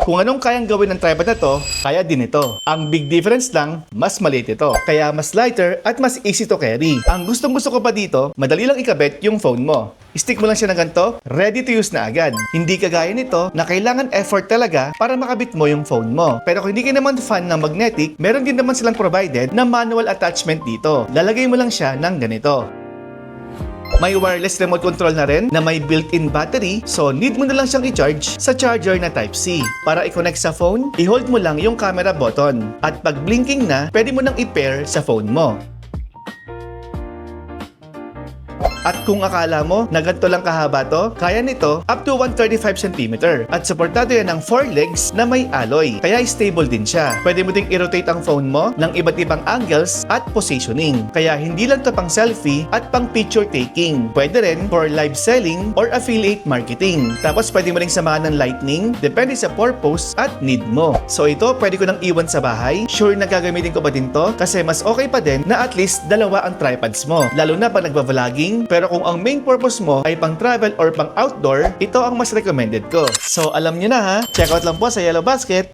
Kung anong kayang gawin ng tripod na to, kaya din ito. Ang big difference lang, mas maliit ito. Kaya mas lighter at mas easy to carry. Ang gustong-gusto ko pa dito, madali lang ikabit yung phone mo. Stick mo lang siya ng ganito, ready to use na agad. Hindi kagaya nito na kailangan effort talaga para makabit mo yung phone mo. Pero kung hindi ka naman fan ng magnetic, meron din naman silang provided na manual attachment dito. Lalagay mo lang siya ng ganito. May wireless remote control na rin na may built-in battery, so need mo na lang siyang i-charge sa charger na Type-C. Para i-connect sa phone, i-hold mo lang yung camera button. At pag blinking na, pwede mo nang i-pair sa phone mo. At kung akala mo na ganito lang kahaba to, kaya nito up to 135 cm. At supportado yan ng 4 legs na may alloy, kaya stable din siya. Pwede mo ding i-rotate ang phone mo ng iba't ibang angles at positioning. Kaya hindi lang to pang selfie at pang picture taking. Pwede rin for live selling or affiliate marketing. Tapos pwede mo ring samahan ng lightning, depende sa purpose at need mo. So ito pwede ko nang iwan sa bahay. Sure na gagamitin ko pa din to kasi mas okay pa din na at least dalawa ang tripods mo. Lalo na pag nagba-vlogging. Pero kung ang main purpose mo ay pang travel or pang outdoor, ito ang mas recommended ko. So alam nyo na ha, check out lang po sa Yellow Basket.